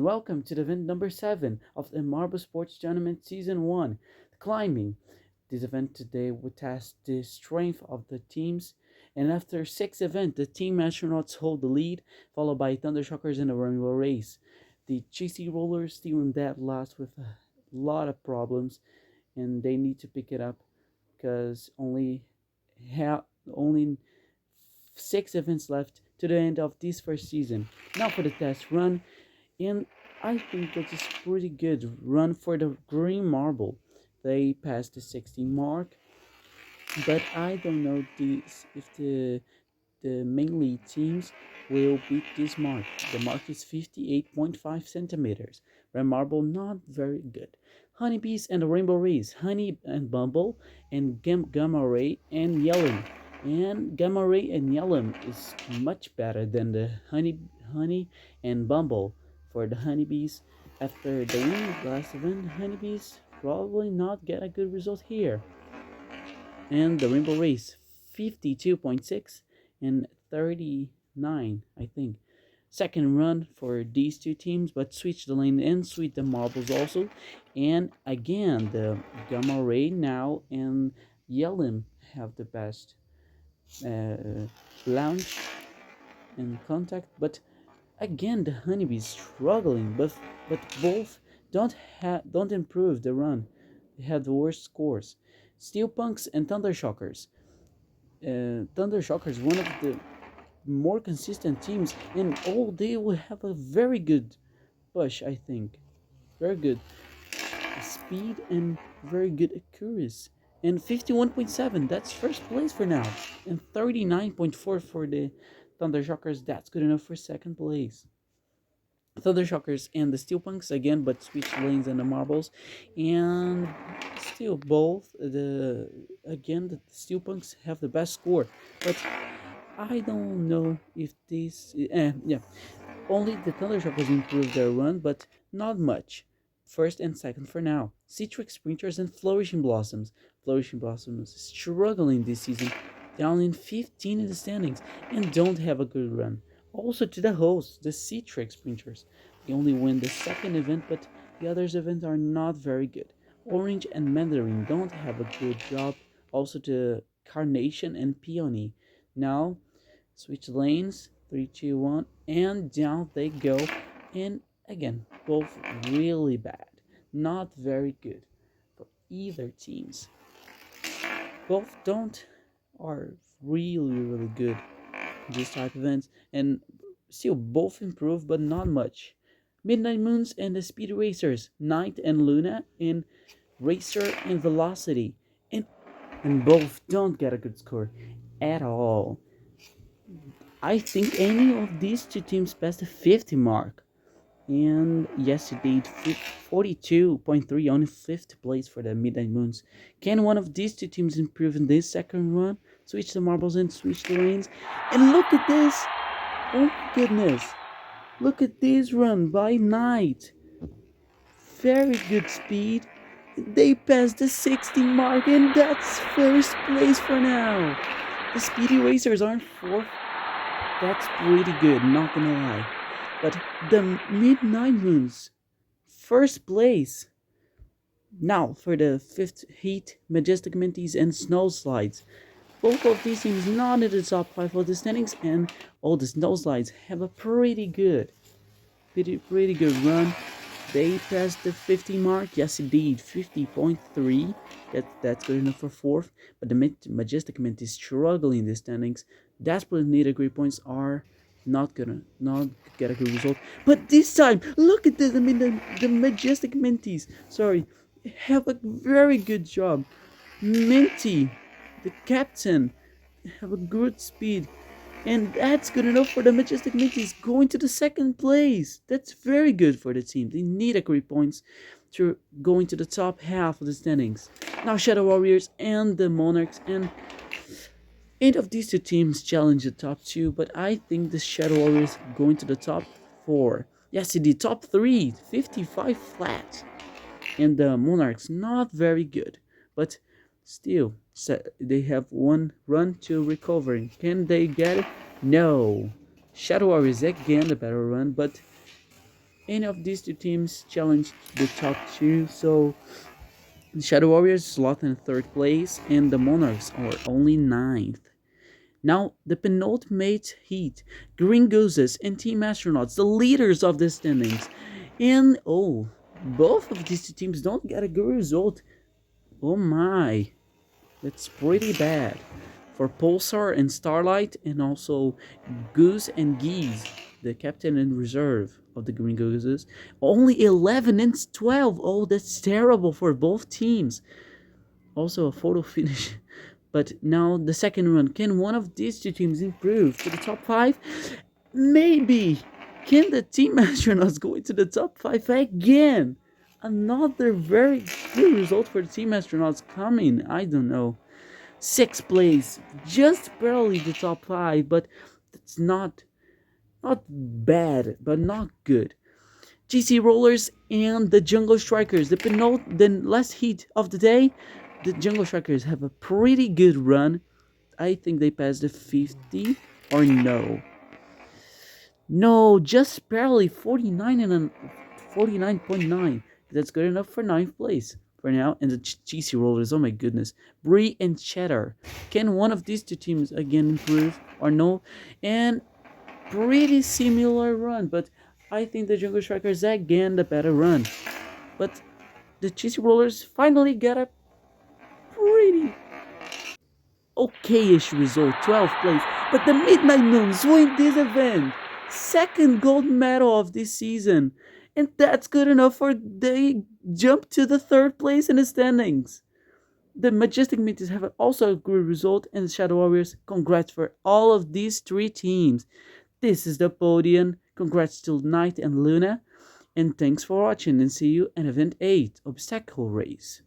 welcome to the event number 7 of the Marble Sports Tournament Season 1, Climbing. This event today will test the strength of the teams, and after 6 events, the Team Astronauts hold the lead, followed by Thundershockers and the Rainbow Race. The GC Rollers still in dead last with a lot of problems, and they need to pick it up because only 6 events left to the end of this first season. Now for the test run, and I think that is pretty good run for the green marble. They passed the 16 mark, but I don't know if the mainly teams will beat this mark. The mark is 58.5 centimeters. Red marble not very good. Honeybees and the rainbow rays, honey and bumble, and gamma ray and yellow. And gamma ray and yellow is much better than the honey and bumble. For the honeybees, after the win last event, honeybees probably not get a good result here. And the rainbow race 52.6 and 39, I think. Second run for these two teams, but switch the lane and switch the marbles also. And again, the gamma ray now and yellow have the best launch and contact, but again the honeybees struggling, but both don't improve the run. They have the worst scores. Steelpunks and Thundershockers. Thundershockers, one of the more consistent teams, and all they will have a very good push, I think. Very good speed and very good accuracy. And 51.7, that's first place for now. And 39.4 for the Thundershockers, that's good enough for second place. Thundershockers and the Steelpunks again, but switch lanes and the marbles, and still both the Steelpunks have the best score, but I don't know if this only the Thundershockers improved their run, but not much. First and second for now. Citrix Sprinters and Flourishing Blossoms. Flourishing Blossoms struggling this season, down in 15 in the standings, and don't have a good run. Also to the hosts, the Citrix Sprinters. They only win the second event, but the others events are not very good. Orange and Mandarin don't have a good job. Also to Carnation and Peony. Now, switch lanes, 3, 2, 1, and down they go. And again, both really bad. Not very good for either teams. Both are really good these type of events, and still both improve, but not much. Midnight Moons and the Speed Racers, Night and Luna, and Racer and Velocity, and both don't get a good score at all. I think any of these two teams passed the 50 mark, and yes, it did. 42.3 on 5th place for the Midnight Moons. Can one of these two teams improve in this second run? Switch the marbles and switch the lanes. And look at this! Oh my goodness! Look at this run by Night. Very good speed. They passed the 60 mark, and that's first place for now. The Speedy Racers aren't 4th. That's pretty good, not gonna lie. But the Midnight Moons, first place. Now for the 5th heat, Majestic Minties and Snow Slides. Both of these teams not in the top 5 of the standings, and all the Snow Slides have a pretty good run. They passed the 50 mark. Yes, indeed, 50.3. That's good enough for 4th. But the Majestic Mint is struggling in the standings. Desperately needed great points are not get a good result. But this time, look at this. I mean, the Majestic Minties, have a very good job. Minty, the captain, have a good speed. And that's good enough for the Majestic Minties going to the second place. That's very good for the team. They need a great points to go into the top half of the standings. Now Shadow Warriors and the Monarchs, and eight of these two teams challenge the top 2, but I think the Shadow Warriors going to the top 4. Yes, the top 3, 55 flat. And the Monarchs not very good, but still, they have one run to recovering. Can they get it? No. Shadow Warriors again the better run, but any of these two teams challenge the top two. So the Shadow Warriors slot in third place, and the Monarchs are only ninth. Now, the penultimate heat, Green Gooses and Team Astronauts, the leaders of the standings. And both of these two teams don't get a good result. Oh my, that's pretty bad. For Pulsar and Starlight, and also Goose and Geese, the captain and reserve of the Green Gooses. Only 11 and 12. Oh, that's terrible for both teams. Also a photo finish. But now the second run. Can one of these two teams improve to the top 5? Maybe. Can the Team Astronauts go into the top 5 again? Another very good result for the Team Astronauts coming. I don't know. 6th place. Just barely the top 5, but it's not bad, but not good. GC Rollers and the Jungle Strikers. The last heat of the day, the Jungle Strikers have a pretty good run. I think they passed the 50 or no. No, just barely 49 and 49.9. That's good enough for 9th place for now. And the GC Rollers, oh my goodness. Brie and Cheddar. Can one of these two teams again improve or no? And pretty similar run, but I think the Jungle Strikers again the better run. But the Cheesy Rollers finally got a pretty okayish result, 12th place. But the Midnight Moons win this event. Second gold medal of this season. And that's good enough for they jump to the 3rd place in the standings. The Majestic Meteors have also a good result, and the Shadow Warriors, congrats for all of these 3 teams. This is the podium. Congrats to Knight and Luna. And thanks for watching, and see you in Event 8, Obstacle Race.